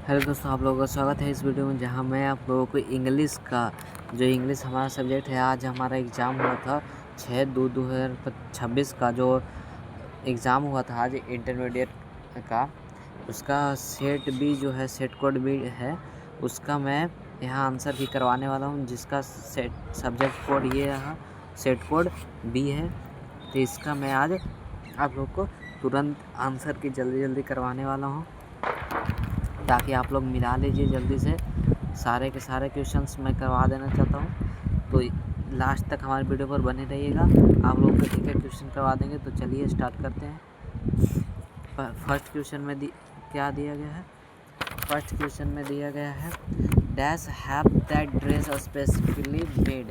Hello दोस्तों, आप लोगों का स्वागत है इस वीडियो में, जहां मैं आप लोगों को इंग्लिश का जो इंग्लिश हमारा सब्जेक्ट है, आज हमारा एग्ज़ाम हुआ था 6/2/2026 का जो एग्ज़ाम हुआ था आज इंटरमीडिएट का, उसका सेट बी जो है, सेट कोड बी है, उसका मैं यहाँ आंसर भी करवाने वाला हूँ, जिसका सेट सब्जेक्ट कोड ये रहा, सेट कोड बी है। तो इसका मैं आज आप लोग को तुरंत आंसर की जल्दी करवाने वाला हूँ, ताकि आप लोग मिला लीजिए जल्दी से। सारे के सारे क्वेश्चंस मैं करवा देना चाहता हूँ, तो लास्ट तक हमारे वीडियो पर बने रहिएगा। आप लोग को एक क्वेश्चन करवा देंगे। तो चलिए स्टार्ट करते हैं। फर्स्ट क्वेश्चन में क्या दिया गया है? फर्स्ट क्वेश्चन में दिया गया है, dash have that dress specifically made.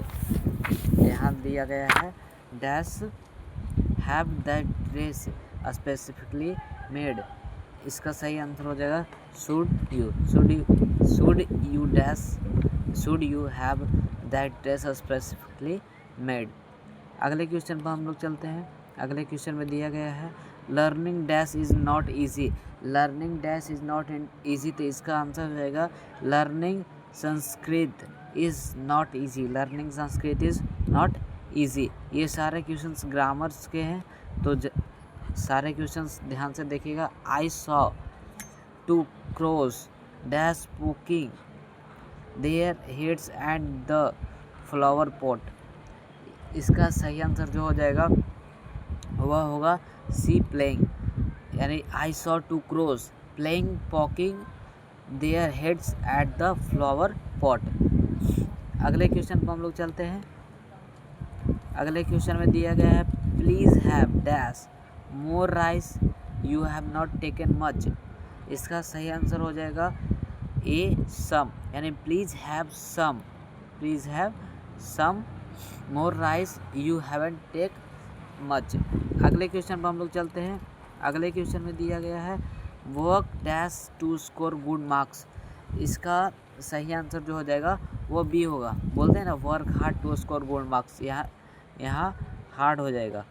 यहाँ दिया गया है, dash have that dress specifically made. इसका सही आंसर हो जाएगा should you have that dress specifically made. अगले क्वेश्चन पर हम लोग चलते हैं। अगले क्वेश्चन में दिया गया है, learning dash is not easy. Learning dash is not easy, तो इसका आंसर हो जाएगा learning Sanskrit is not easy. Learning Sanskrit is not easy. ये सारे क्वेश्चंस ग्रामर्स के हैं, तो सारे क्वेश्चंस ध्यान से देखिएगा। I saw two crows dash poking their heads at the flower pot. इसका सही आंसर जो हो जाएगा वह होगा सी, प्लेइंग। यानी I saw two crows playing poking their heads at the flower pot. अगले क्वेश्चन पर हम लोग चलते हैं। अगले क्वेश्चन में दिया गया है, please have dash more rice you have not taken much. इसका सही आंसर हो जाएगा ए, सम। यानी please have some more rice you haven't take much. अगले क्वेश्चन पर हम लोग चलते हैं। अगले क्वेश्चन में दिया गया है, work dash to score good marks. इसका सही आंसर जो हो जाएगा वो बी होगा। बोलते हैं ना, work hard to score good marks. यहाँ हार्ड हो जाएगा,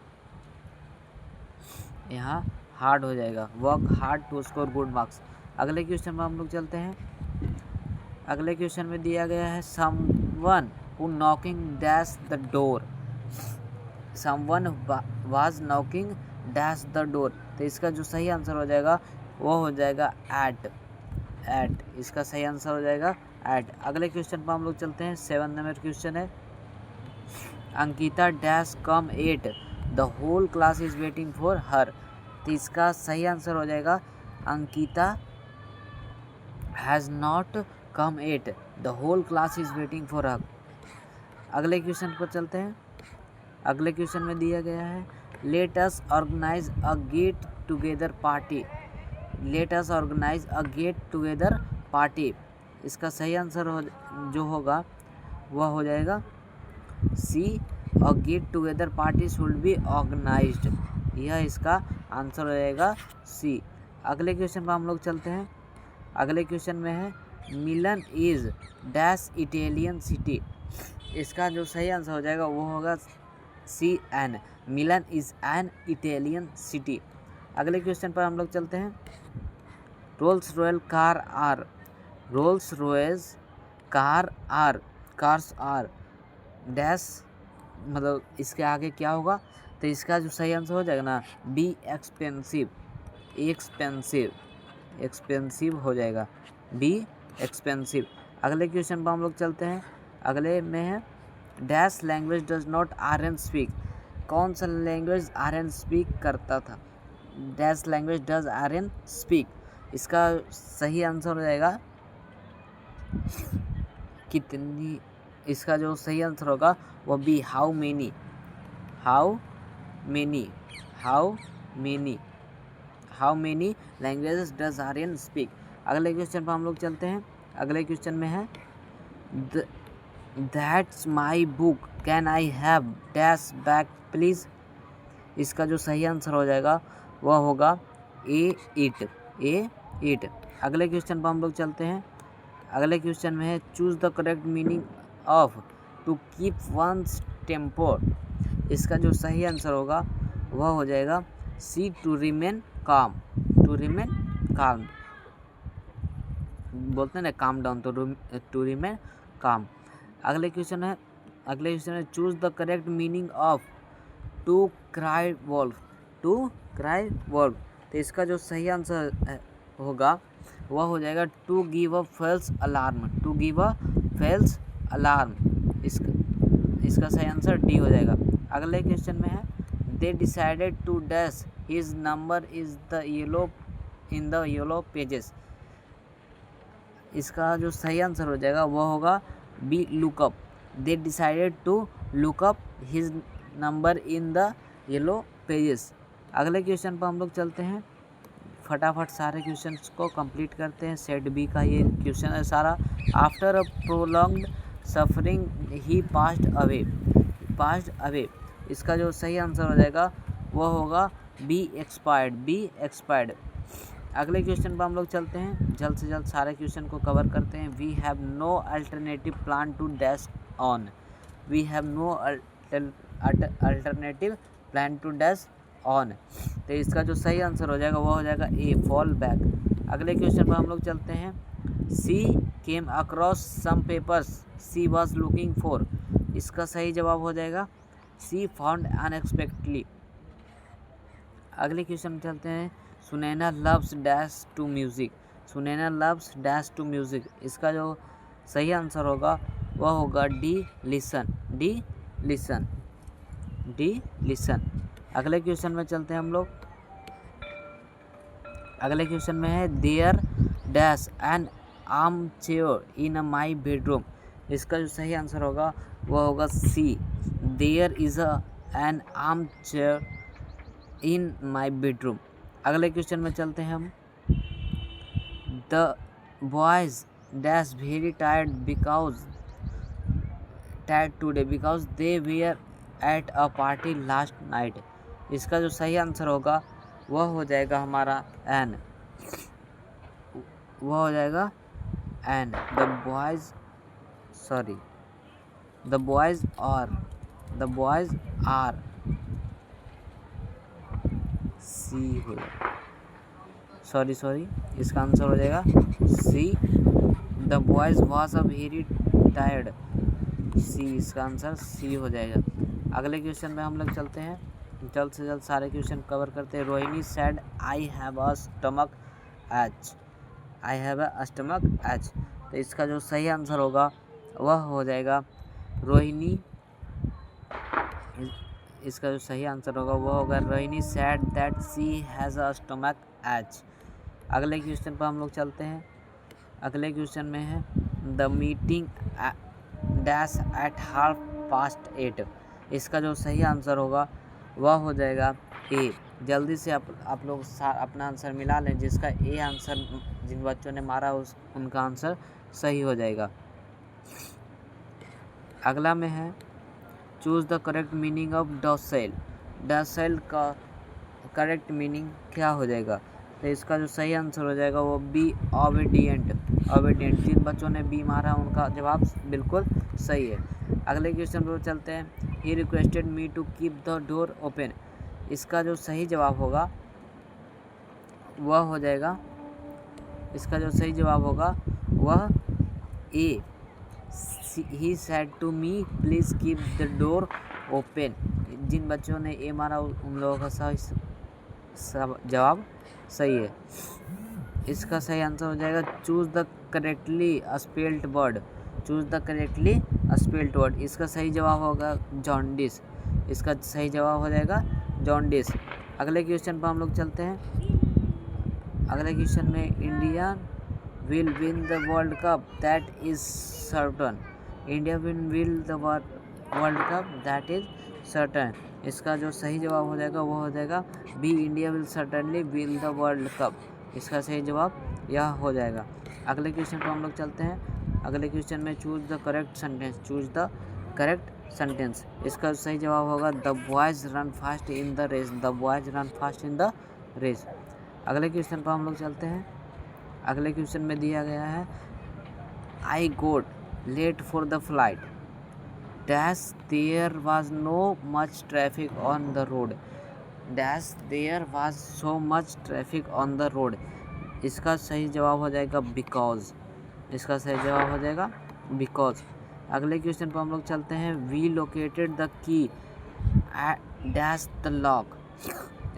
यहाँ हार्ड हो जाएगा, work hard to score good marks. अगले क्वेश्चन में हम लोग चलते हैं। अगले क्वेश्चन में दिया गया है, someone who knocking dash the door. Someone was knocking dash the door. तो इसका जो सही आंसर हो जाएगा वो हो जाएगा एट। इसका सही आंसर हो जाएगा एट। अगले क्वेश्चन पर हम लोग चलते हैं। 7 नंबर क्वेश्चन है, Ankita dash come at the whole class is waiting for her. तो इसका सही आंसर हो जाएगा Ankita has not come at the whole class is waiting for her. अगले क्वेश्चन पर चलते हैं। अगले क्वेश्चन में दिया गया है, let us organise a get together party. Let us organise a get together party. इसका सही आंसर जो होगा वह हो जाएगा C, a get together party should be organised. यह इसका आंसर हो जाएगा सी। अगले क्वेश्चन पर हम लोग चलते हैं। अगले क्वेश्चन में है, Milan is dash Italian city. इसका जो सही आंसर हो जाएगा वो होगा C, an. Milan is an Italian city. अगले क्वेश्चन पर हम लोग चलते हैं। Rolls Royce cars are dash, मतलब इसके आगे क्या होगा? तो इसका जो सही आंसर हो जाएगा ना, बी, एक्सपेंसिव हो जाएगा, बी, एक्सपेंसिव। अगले क्वेश्चन पर हम लोग चलते हैं। अगले में है, dash language does not Aryan speak. कौन सा लैंग्वेज आर्यन स्पीक करता था? Dash language does Aryan speak. इसका सही आंसर हो जाएगा कितनी। इसका जो सही आंसर होगा वो b, how many languages does Aryan speak. अगले क्वेश्चन पर हम लोग चलते हैं। अगले क्वेश्चन में है, that's my book can I have dash back please. इसका जो सही आंसर हो जाएगा वह होगा ए, इट। अगले क्वेश्चन पर हम लोग चलते हैं। अगले क्वेश्चन में है, choose the correct meaning of to keep one's temper. इसका जो सही आंसर होगा वह हो जाएगा सी, टू रिमेन काम। बोलते हैं ना काम डाउन, तो टू रिमेन काम। अगले क्वेश्चन है choose the correct meaning of to cry wolf. To cry wolf, तो इसका जो सही आंसर होगा वह हो जाएगा to give a false alarm. To give a false alarm, इसका सही आंसर डी हो जाएगा। अगले क्वेश्चन में है they decided to dash his number is the yellow in the yellow pages. इसका जो सही आंसर हो जाएगा वह होगा b look up. They decided to look up his number in the yellow pages. अगले क्वेश्चन पर हम लोग चलते हैं, फटाफट सारे क्वेश्चंस को कंप्लीट करते हैं। सेट बी का ये क्वेश्चन है सारा। After a prolonged suffering he passed away, इसका जो सही आंसर हो जाएगा वह होगा बी एक्सपायर्ड। अगले क्वेश्चन पर हम लोग चलते हैं, जल्द से जल्द सारे क्वेश्चन को कवर करते हैं। We have no alternative plan to dash on. We have no alternative plan to dash on, तो इसका जो सही आंसर हो जाएगा वह हो जाएगा ए फॉल बैक। अगले क्वेश्चन पर हम लोग चलते हैं। She came across some papers she was looking for, इसका सही जवाब हो जाएगा सी फाउंड अनएक्सपेक्टेडली। अगले क्वेश्चन में चलते हैं। Sunaina loves dash to music. Sunaina loves dash to music, इसका जो सही आंसर होगा वह होगा डी लिसन। अगले क्वेश्चन में चलते हैं हम लोग। अगले क्वेश्चन में है there dash an arm chair in my bedroom, इसका जो सही आंसर होगा वह होगा C there is an arm chair in my bedroom. अगले क्वेश्चन में चलते हैं हम। The boys dash very tired today because they were at a party last night, इसका जो सही आंसर होगा वह हो जाएगा हमारा एन, वह हो जाएगा an. The boys are C हो जाएगा, सॉरी इसका आंसर हो जाएगा C the boys was a very tired, C इसका आंसर सी हो जाएगा। अगले क्वेश्चन में हम लोग चलते हैं, जल्द से जल्द सारे क्वेश्चन कवर करते हैं। Rohini said I have a stomach H, तो इसका जो सही आंसर होगा वह हो जाएगा रोहिणी, इसका जो सही आंसर होगा वह होगा Rohini said that she has a stomach ache. अगले क्वेश्चन पर हम लोग चलते हैं। अगले क्वेश्चन में है द मीटिंग डैश एट 8:30, इसका जो सही आंसर होगा वह हो जाएगा ए। जल्दी से आप लोग अपना आंसर मिला लें, जिसका ए आंसर जिन बच्चों ने मारा उनका आंसर सही हो जाएगा। अगला में है choose the correct meaning of docile का करेक्ट मीनिंग क्या हो जाएगा, तो इसका जो सही आंसर हो जाएगा वो बी ओबीडियंट। जिन बच्चों ने बी मारा उनका जवाब बिल्कुल सही है। अगले क्वेश्चन पर चलते हैं। He requested me to keep the door open, इसका जो सही जवाब होगा वह हो जाएगा, इसका जो सही जवाब होगा वह A. He said to me please keep the door open, जिन बच्चों ने ए मारा उन लोगों का सही जवाब सही है। इसका सही आंसर हो जाएगा choose the correctly spelled word. इसका सही जवाब होगा जॉन्डिस, इसका सही जवाब हो जाएगा जॉन्डिस। अगले क्वेश्चन पर हम लोग चलते हैं। अगले क्वेश्चन में India will win the world cup that is certain. India will the world cup that is certain, इसका जो सही जवाब हो जाएगा वो हो जाएगा B India will certainly win the world cup, इसका सही जवाब यह हो जाएगा। अगले क्वेश्चन पर हम लोग चलते हैं। अगले क्वेश्चन में चूज़ द करेक्ट सेंटेंस, इसका सही जवाब होगा the boys run fast in the race. अगले क्वेश्चन पर हम लोग चलते हैं। अगले क्वेश्चन में दिया गया है I got late for the flight dash there was no much traffic on the road, इसका सही जवाब हो जाएगा बिकॉज। इसका सही जवाब हो जाएगा बिकॉज। अगले क्वेश्चन पर हम लोग चलते हैं। We located the key dash the lock.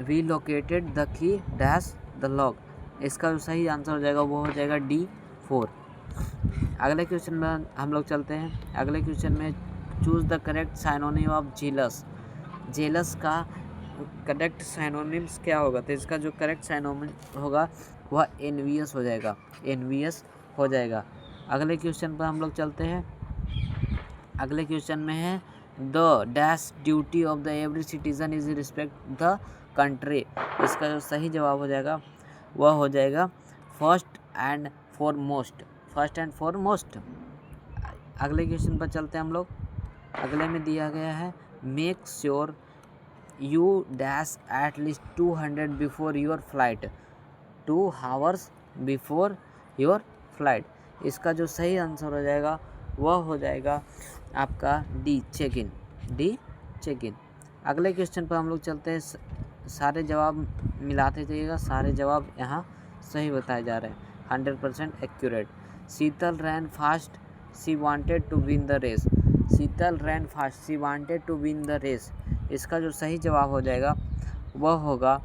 We located the key dash the lock. इसका जो सही आंसर हो जाएगा वो हो जाएगा D4। अगले क्वेश्चन में हम लोग चलते हैं। अगले क्वेश्चन में choose the correct synonym of jealous. Jealous का करेक्ट साइनोनिम्स क्या होगा? तो इसका जो करेक्ट साइनोनिम होगा वह एनवियस हो जाएगा। एनवियस हो जाएगा। अगले क्वेश्चन पर हम लोग चलते हैं। अगले क्वेश्चन में है the dash duty of the every citizen is respect the country. इसका जो सही जवाब हो जाएगा वह हो जाएगा first and foremost. First and foremost. अगले क्वेश्चन पर चलते हैं हम लोग। अगले में दिया गया है make sure you dash at least 200 before your flight. 2 hours before your flight. इसका जो सही आंसर हो जाएगा वह हो जाएगा आपका D check in. D check in. अगले क्वेश्चन पर हम लोग चलते हैं। सारे जवाब मिलाते जाइएगा। सारे जवाब यहाँ सही बताए जा रहे हैं। 100% accurate. Sheetal ran fast she wanted to win the race. Sheetal ran fast she wanted to win the race. इसका जो सही जवाब हो जाएगा वह होगा,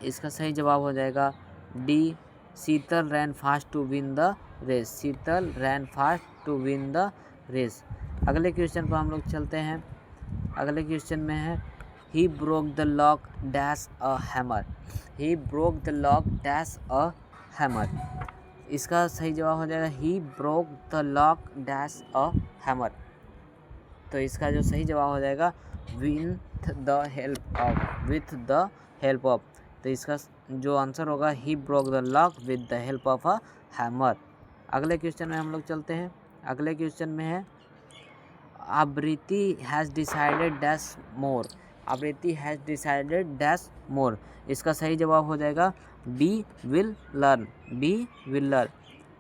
इसका सही जवाब हो जाएगा D Sheetal ran fast to win the race. Sheetal ran fast to win the race. अगले क्वेश्चन पर हम लोग चलते हैं। अगले क्वेश्चन में है he broke the lock dash a hammer. He broke the lock dash a hammer. इसका सही जवाब हो जाएगा he broke the lock dash a hammer. तो इसका जो सही जवाब हो जाएगा with the help of. With the help of. तो इसका जो आंसर होगा he broke the lock with the help of a hammer. अगले क्वेश्चन में हम लोग चलते हैं। अगले क्वेश्चन में है Abriti has decided dash more. Abriti has decided dash more. इसका सही जवाब हो जाएगा B will learn. B will learn.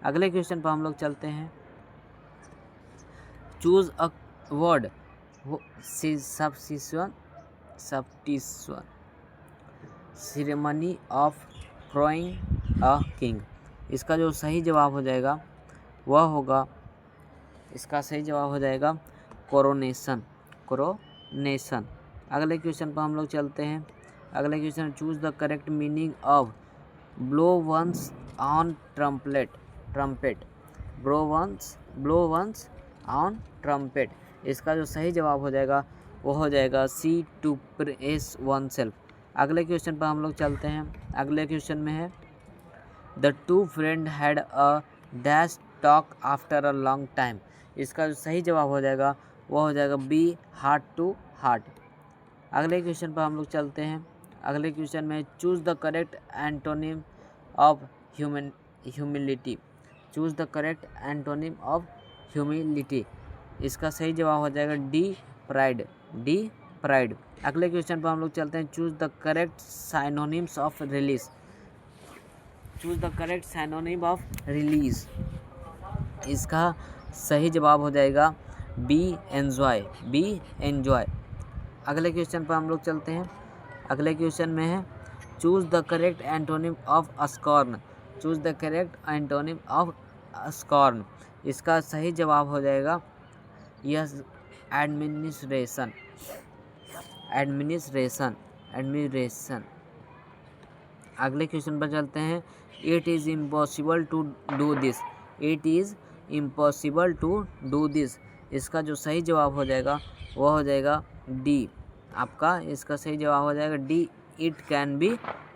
अगले क्वेश्चन पर हम लोग चलते हैं। Choose a word substitution ceremony of crowing a king. इसका जो सही जवाब हो जाएगा वह होगा, इसका सही जवाब हो जाएगा कोरोनेशन। कोरोनेशन। अगले क्वेश्चन पर हम लोग चलते हैं। अगले question choose the correct meaning of blow one's own trumpet. Trumpet. Blow one's own trumpet. इसका जो सही जवाब हो जाएगा वो हो जाएगा C to press oneself. अगले क्वेश्चन पर हम लोग चलते हैं। अगले क्वेश्चन में है the two friend had a dash talk after a long time. इसका जो सही जवाब हो जाएगा वो हो जाएगा B हार्ट टू हार्ट। अगले क्वेश्चन पर हम लोग चलते हैं। अगले क्वेश्चन में choose the correct antonym of humility. Choose the correct antonym of humility. इसका सही जवाब हो जाएगा D प्राइड। D pride. अगले क्वेश्चन पर हम लोग चलते हैं। Choose the correct synonyms of release. Choose the correct synonym of release. इसका सही जवाब हो जाएगा B एन्जॉय। B enjoy. अगले क्वेश्चन पर हम लोग चलते हैं। अगले क्वेश्चन में है choose the correct antonym of scorn. Choose the correct antonym of scorn. इसका सही जवाब हो जाएगा यस एडमिनिस्ट्रेशन। एडमिनिस्ट्रेशन। एडमिनिस्ट्रेशन। अगले क्वेश्चन पर चलते हैं। It is impossible to do this. It is impossible to do this. इसका जो सही जवाब हो जाएगा वह हो जाएगा D आपका। इसका सही जवाब हो जाएगा D it can be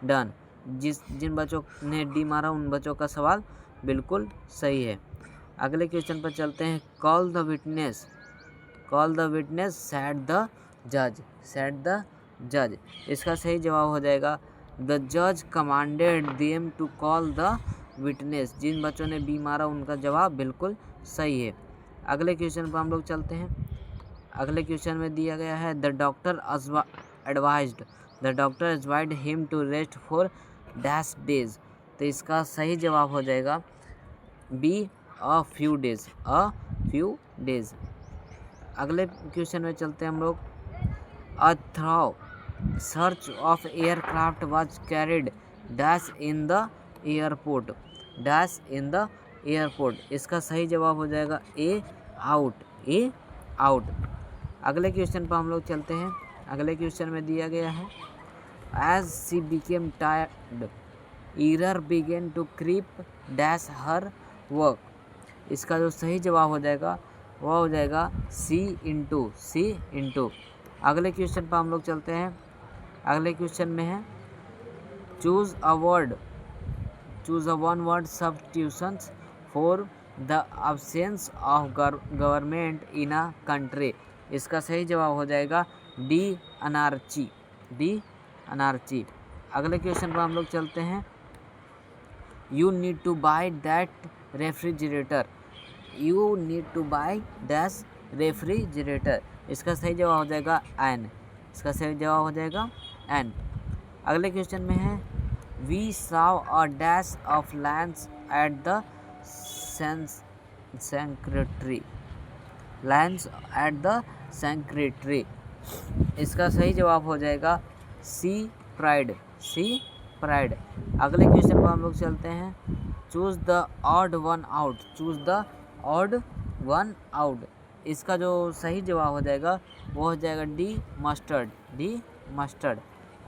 done. जिन बच्चों ने D मारा उन बच्चों का सवाल बिल्कुल सही है। अगले क्वेश्चन पर चलते हैं। Call the witness. Call the witness said the जज। सेड द जज। इसका सही जवाब हो जाएगा द जज commanded them to call the witness. जिन बच्चों ने B मारा उनका जवाब बिल्कुल सही है। अगले क्वेश्चन पर हम लोग चलते हैं। अगले क्वेश्चन में दिया गया है the doctor advised. The doctor advised him to rest for dash days. तो इसका सही जवाब हो जाएगा B a few days. A few days. अगले क्वेश्चन में चलते हैं हम लोग। A throw search of aircraft was carried dash in the airport, dash in the airport. इसका सही जवाब हो जाएगा ए आउट, ए आउट। अगले क्वेश्चन पर हम लोग चलते हैं। अगले क्वेश्चन में दिया गया है as she became tired error began to creep dash her work. इसका जो सही जवाब हो जाएगा वह हो जाएगा सी इंटू। अगले क्वेश्चन पर हम लोग चलते हैं। अगले क्वेश्चन में है choose a one word substitutions for the absence of government in a country. इसका सही जवाब हो जाएगा डी अनार्ची, डी अनार्ची। अगले क्वेश्चन पर हम लोग चलते हैं। You need to buy that refrigerator, you need to buy that refrigerator. इसका सही जवाब हो जाएगा एन, इसका सही जवाब हो जाएगा एन। अगले क्वेश्चन में है we saw a dash of lands at the secretary, lands at the secretary. इसका सही जवाब हो जाएगा सी प्राइड, सी प्राइड। अगले क्वेश्चन पर हम लोग चलते हैं। Choose the odd one out, choose the odd one out. इसका जो सही जवाब हो जाएगा वो हो जाएगा डी मस्टर्ड, डी मस्टर्ड।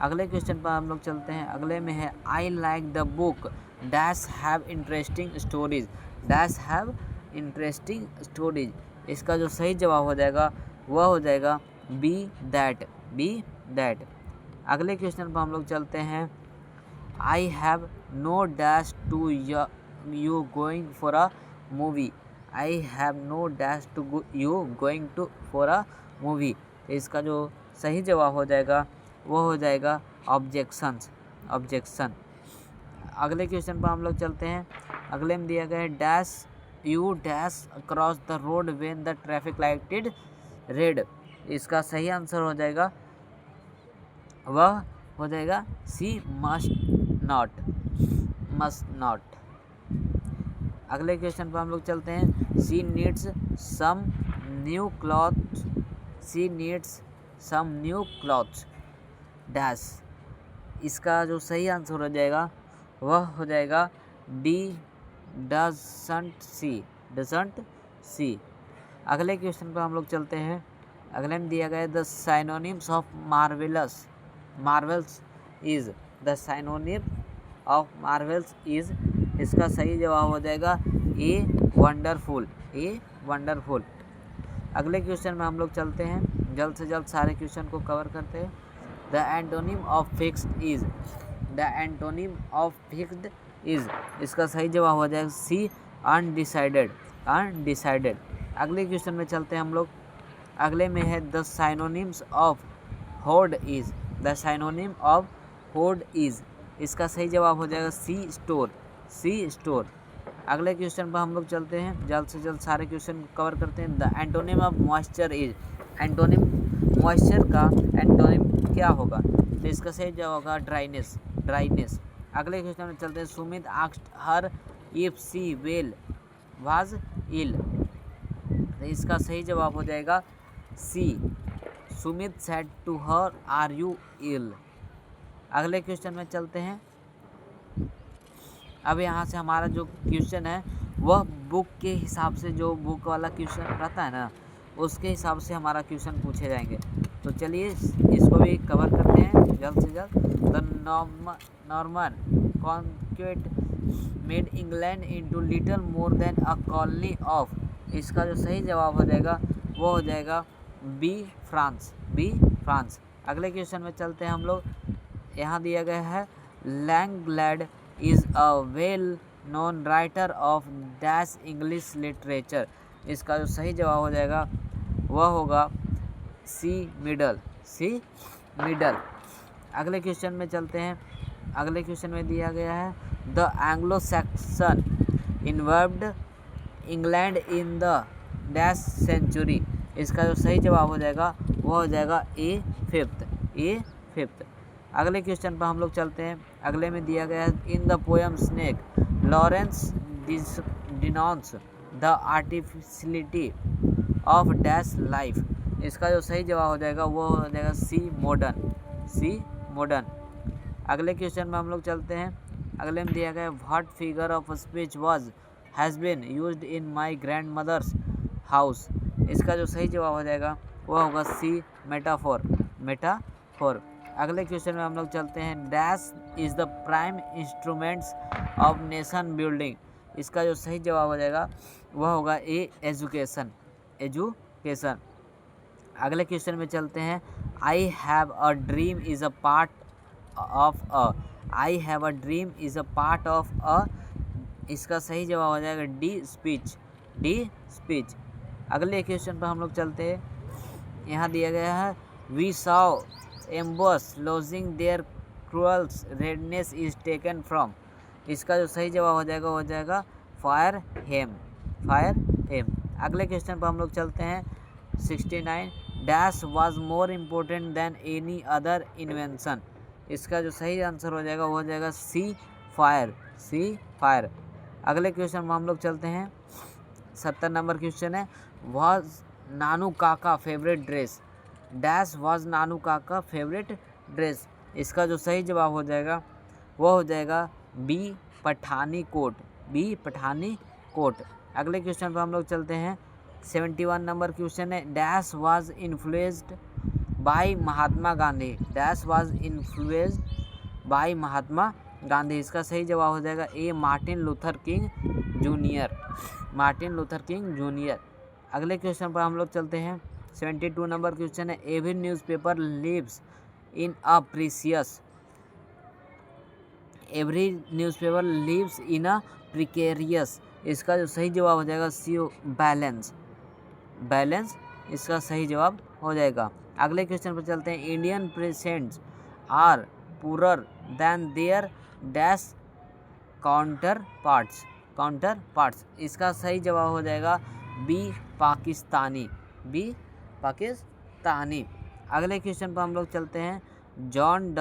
अगले क्वेश्चन पर हम लोग चलते हैं। अगले में है I like the book dash have interesting stories, dash have interesting stories. इसका जो सही जवाब हो जाएगा वह हो जाएगा बी दैट, बी दैट। अगले क्वेश्चन पर हम लोग चलते हैं। I have no dash to you going for a movie, I have no dash to you going to for a movie. तो इसका जो सही जवाब हो जाएगा वो हो जाएगा ऑब्जेक्शंस, ऑब्जेक्शन। अगले क्वेश्चन पर हम लोग चलते हैं। अगले में दिया गया है dash you dash across the road when the traffic light is red. इसका सही आंसर हो जाएगा वह हो जाएगा C must not, must not. अगले क्वेश्चन पर हम लोग चलते हैं। She needs some new clothes, she needs some new clothes dash. इसका जो सही आंसर हो जाएगा वह हो जाएगा D doesn't see, doesn't see. अगले क्वेश्चन पर हम लोग चलते हैं। अगले में दिया गया है the synonyms of marvellous, Marvels is, the synonym of Marvels is. इसका सही जवाब हो जाएगा ए वंडरफुल, ए वंडरफुल। अगले क्वेश्चन में हम लोग चलते हैं। जल्द से जल्द सारे क्वेश्चन को कवर करते हैं। The antonym of fixed is, the antonym of fixed is. इसका सही जवाब हो जाएगा सी अनडिसाइडेड, अनडिसाइडेड। अगले क्वेश्चन में चलते हैं हम लोग। अगले में है the synonyms of horde is, the synonym of horde is. इसका सही जवाब हो जाएगा सी स्टोर, सी स्टोर। अगले क्वेश्चन पर हम लोग चलते हैं। जल्द से जल्द सारे क्वेश्चन कवर करते हैं। The antonym of moisture is, antonym moisture का एंटोनिम क्या होगा? तो इसका सही जवाब होगा ड्राइनेस, ड्राइनेस। अगले क्वेश्चन में चलते हैं। Sumit asked her if she well was ill. तो इसका सही जवाब हो जाएगा C, Sumit said to her are you ill. अगले क्वेश्चन में चलते हैं। अब यहाँ से हमारा जो क्वेश्चन है वह बुक के हिसाब से, जो बुक वाला क्वेश्चन रहता है ना उसके हिसाब से हमारा क्वेश्चन पूछे जाएंगे। तो चलिए इसको भी कवर करते हैं जल्द से जल्द। The Norman conquest made England into little more than a colony of. इसका जो सही जवाब हो जाएगा वो हो जाएगा बी फ्रांस, बी फ्रांस। अगले क्वेश्चन में चलते हैं हम लोग। यहाँ दिया गया है Langland is a well known writer of dash English literature. इसका जो सही जवाब हो जाएगा वह होगा सी मिडल, सी मिडल। अगले क्वेश्चन में चलते हैं। अगले क्वेश्चन में दिया गया है the Anglo Saxon invaded England in the dash century. इसका जो सही जवाब हो जाएगा वह हो जाएगा ए फिफ्थ, ए फिफ्थ। अगले क्वेश्चन पर हम लोग चलते हैं। अगले में दिया गया है in the poem snake Lawrence denounces the artificiality of dash life. इसका जो सही जवाब हो जाएगा वो हो जाएगा सी मॉडर्न, सी मॉडर्न। अगले क्वेश्चन में हम लोग चलते हैं। अगले में दिया गया है what figure of speech was has been used in my grandmother's house. इसका जो सही जवाब हो जाएगा वो होगा सी, मेटाफोर। मेटाफोर। अगले क्वेश्चन में हम लोग चलते हैं। Dash is the prime instruments of nation building. इसका जो सही जवाब हो जाएगा वह होगा ए, एजुकेशन। एजुकेशन। अगले क्वेश्चन में चलते हैं। I have a dream is a part of a. I have a dream is a part of a. इसका सही जवाब हो जाएगा डी, स्पीच। D, speech. अगले क्वेश्चन पर हम लोग चलते हैं। यहाँ दिया गया है we saw embers lodging their cruel's redness is taken from. इसका जो सही जवाब हो जाएगा वो हो जाएगा फायर हेम। फायर हेम। अगले क्वेश्चन पर हम लोग चलते हैं। 69 dash was more important then any other invention. इसका जो सही आंसर हो जाएगा वो हो जाएगा सी, फायर। सी, फायर। अगले क्वेश्चन में हम लोग चलते हैं। 70 नंबर क्वेश्चन है वाज नानू काका फेवरेट ड्रेस। डैश वाज नानू काका फेवरेट ड्रेस। इसका जो सही जवाब हो जाएगा वो हो जाएगा B, Pathani coat. B, Pathani coat. अगले क्वेश्चन पर हम लोग चलते हैं। 71 नंबर क्वेश्चन है dash was influenced by Mahatma Gandhi. Dash was influenced by Mahatma Gandhi. इसका सही जवाब हो जाएगा A, Martin Luther King junior. Martin Luther King junior. अगले क्वेश्चन पर हम लोग चलते हैं। 72 नंबर क्वेश्चन है every newspaper lives in a precious. Every newspaper lives in a precarious. इसका जो सही जवाब हो जाएगा सी, बैलेंस। बैलेंस इसका सही जवाब हो जाएगा। अगले क्वेश्चन पर चलते हैं। Indian patients are poor than their dash counterparts. Counterparts. इसका सही जवाब हो जाएगा बी, पाकिस्तानी। बी, पाकिस्तानी। अगले क्वेश्चन पर हम लोग चलते हैं। John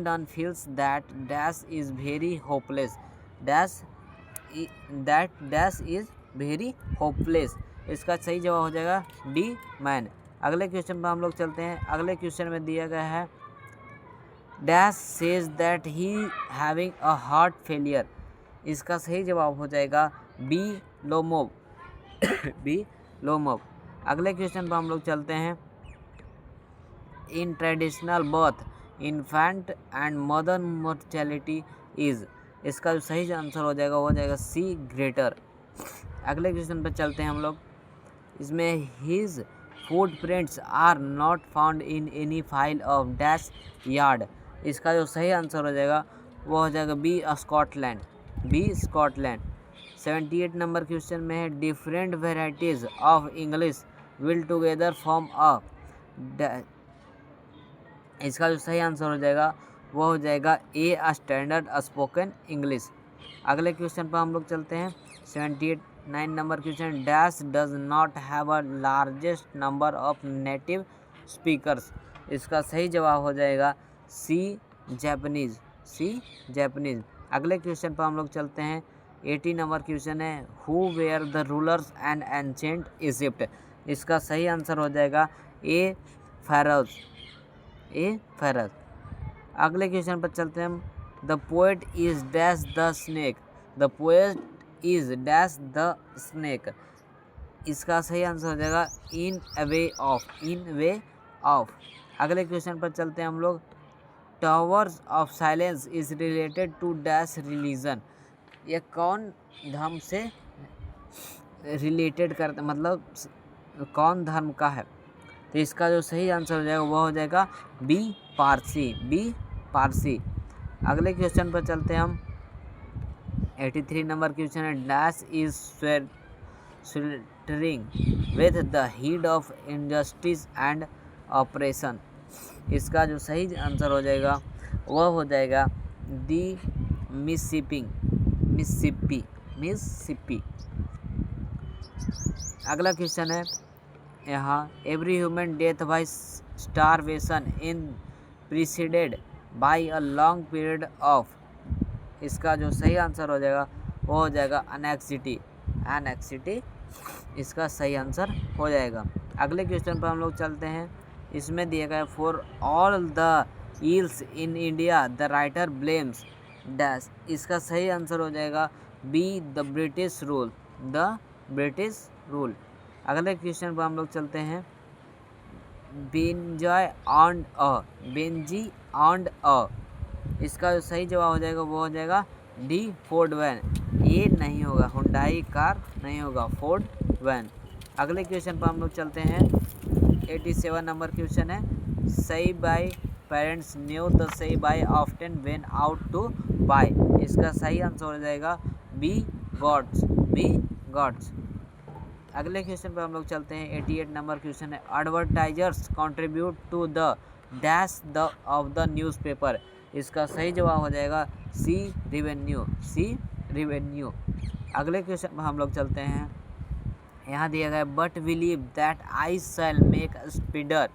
Donne feels that dash is very hopeless. That dash is very hopeless. इसका सही जवाब हो जाएगा डी, मैन। अगले क्वेश्चन पर हम लोग चलते हैं। अगले क्वेश्चन में दिया गया है dash says that he having a heart failure. इसका सही जवाब हो जाएगा बी, लोमोव। B, Lomov. अगले क्वेश्चन पर हम लोग चलते हैं। In traditional birth infant and mother mortality is. इसका जो सही आंसर हो जाएगा वो हो जाएगा सी, ग्रेटर। अगले क्वेश्चन पर चलते हैं हम लोग। इसमें his footprints are not found in any file of dash yard. इसका जो सही आंसर हो जाएगा वो हो जाएगा B, Scotland. B, Scotland. 78 number question में है different varieties of English will together form a. इसका जो सही आंसर हो जाएगा वो हो जाएगा ए, स्टैंडर्ड स्पोकन इंग्लिश। अगले क्वेश्चन पर हम लोग चलते हैं। 79 number question dash does not have a largest number of native speakers. इसका सही जवाब हो जाएगा सी, जापानीज। C, Japanese. अगले क्वेश्चन पर हम लोग चलते हैं। 80 नंबर क्वेश्चन है who were the rulers and ancient Egypt. इसका सही आंसर हो जाएगा ए, फेरोज। ए, फेरोज। अगले क्वेश्चन पर चलते हैं हम। The poet is dash the snake. The poet is dash the snake. इसका सही आंसर हो जाएगा in a way of. In way of. अगले क्वेश्चन पर चलते हैं हम लोग। Towers of silence is related to dash religion. ये कौन धर्म से रिलेटेड करते, मतलब कौन धर्म का है। तो इसका जो सही आंसर हो जाएगा वो हो जाएगा बी, पारसी। बी, पारसी। अगले क्वेश्चन पर चलते हैं हम। 83 नंबर क्वेश्चन है dash is sweltering with the heat of injustice and operation. इसका जो सही आंसर हो जाएगा वह हो जाएगा दी, मिसिसिपी। मिसिसिपी। मिसिसिपी। अगला क्वेश्चन है यहाँ every human death by starvation in preceded by a long period of. इसका जो सही आंसर हो जाएगा वो हो जाएगा एनेक्सिटी। एनेक्सिटी इसका सही आंसर हो जाएगा। अगले क्वेश्चन पर हम लोग चलते हैं। इसमें दिया गया for all the ills in India the writer blames dash. इसका सही आंसर हो जाएगा B the British rule, the British rule. अगले क्वेश्चन पर हम लोग चलते हैं। बेंजॉय ऑन अ, बेंजी ऑन अ, इसका जो सही जवाब हो जाएगा वो हो जाएगा डी फोर्ड वैन। ये नहीं होगा, हुंडई कार नहीं होगा, फोर्ड वैन। अगले क्वेश्चन पर हम लोग चलते हैं। 87 नंबर क्वेश्चन है, सही बाय पेरेंट्स न्यू द सही by often when out to by. इसका सही आंसर हो जाएगा बी गॉड्स, बी गॉड्स। अगले क्वेश्चन पर हम लोग चलते हैं। 88 नंबर क्वेश्चन है, advertisers contribute to the dash the of the newspaper. इसका सही जवाब हो जाएगा सी रिवेन्यू, सी रिवेन्यू। अगले क्वेश्चन पर हम लोग चलते हैं। यहाँ दिया गया but believe that I shall make स्पीडर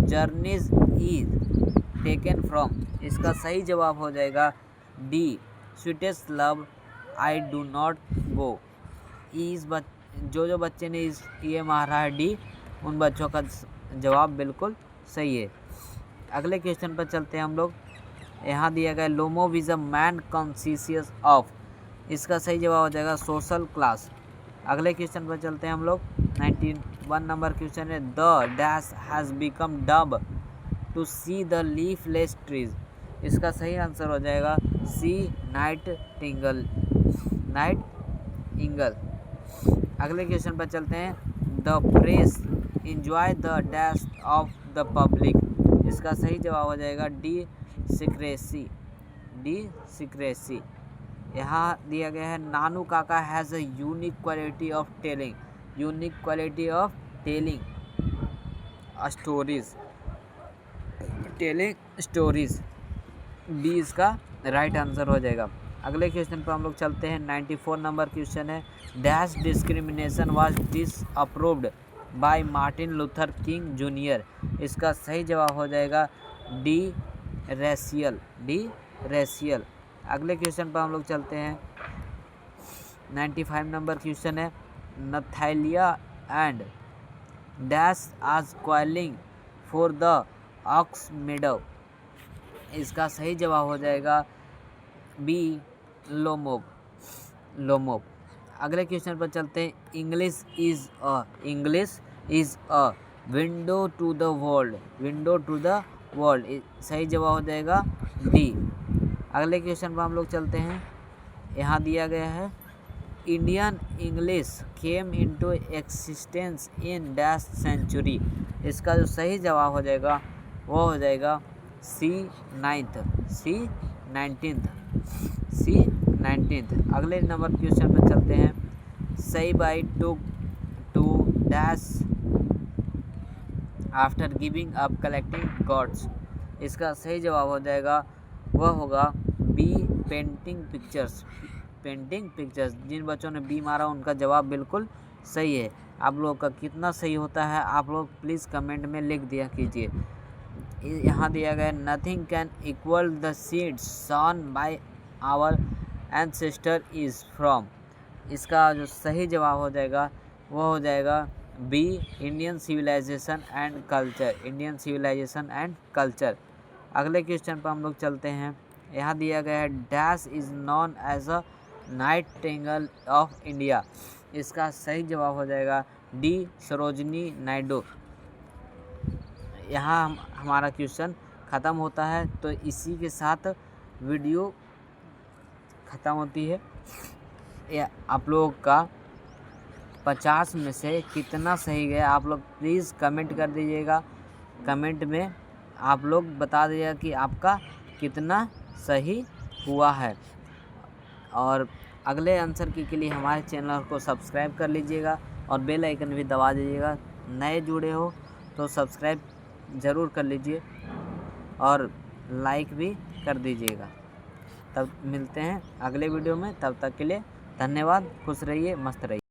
journeys is taken from. इसका सही जवाब हो जाएगा D sweetest love I do not go. इस जो बच्चे ने इस ये मारा है डी, उन बच्चों का जवाब बिल्कुल सही है। अगले क्वेश्चन पर चलते हैं हम लोग। यहाँ दिया गया Lomov is a man conscious of. इसका सही जवाब हो जाएगा सोशल क्लास। अगले क्वेश्चन पर चलते हैं हम लोग। 91 नंबर क्वेश्चन है, the dash has become dub to see the leafless trees. इसका सही आंसर हो जाएगा सी नाइट टिंगल, नाइट इंगल। अगले क्वेश्चन पर चलते हैं। The press enjoy the dash of the public. इसका सही जवाब हो जाएगा डी सीक्रेसी, डी सीक्रेसी। यहाँ दिया गया है Nanu Kaka has a unique quality of telling, unique quality of telling stories, telling stories. B इसका राइट आंसर हो जाएगा। अगले क्वेश्चन पर हम लोग चलते हैं। 94 नंबर क्वेश्चन है, dash discrimination was disapproved by Martin Luther King Junior. इसका सही जवाब हो जाएगा डी रेशियल, डी रेशियल। अगले क्वेश्चन पर हम लोग चलते हैं। 95 नंबर क्वेश्चन है, नथालिया and dash are quarrelling for the ox meadow. इसका सही जवाब हो जाएगा बी लोमोव, लोमोव। अगले क्वेश्चन पर चलते हैं। English is a window to the world, window to the world. सही जवाब हो जाएगा डी। अगले क्वेश्चन पर हम लोग चलते हैं। यहाँ दिया गया है Indian English came into existence in dash century. इसका जो सही जवाब हो जाएगा वो हो जाएगा सी 9th, सी 19th, सी 19th। अगले नंबर क्वेश्चन पर चलते हैं। सही by to dash after giving up collecting gods. इसका सही जवाब हो जाएगा वह होगा B painting pictures, painting pictures. जिन बच्चों ने बी मारा उनका जवाब बिल्कुल सही है। आप लोगों का कितना सही होता है आप लोग प्लीज़ कमेंट में लिख दिया कीजिए। यहाँ दिया गया nothing can equal the seeds sown by our ancestor is from. इसका जो सही जवाब हो जाएगा वो हो जाएगा B Indian civilisation and culture, Indian civilisation and culture. अगले क्वेश्चन पर हम लोग चलते हैं। यहाँ दिया गया है dash is known as a nightingale of India. इसका सही जवाब हो जाएगा डी सरोजनी नायडू। यहाँ हमारा क्वेश्चन ख़त्म होता है। तो इसी के साथ वीडियो ख़त्म होती है। आप लोगों का 50 में से कितना सही गया आप लोग प्लीज़ कमेंट कर दीजिएगा। कमेंट में आप लोग बता दीजिएगा कि आपका कितना सही हुआ है। और अगले आंसर के लिए हमारे चैनल को सब्सक्राइब कर लीजिएगा और बेल आइकन भी दबा दीजिएगा। नए जुड़े हो तो सब्सक्राइब ज़रूर कर लीजिए और लाइक भी कर दीजिएगा। तब मिलते हैं अगले वीडियो में, तब तक के लिए धन्यवाद। खुश रहिए, मस्त रहिए।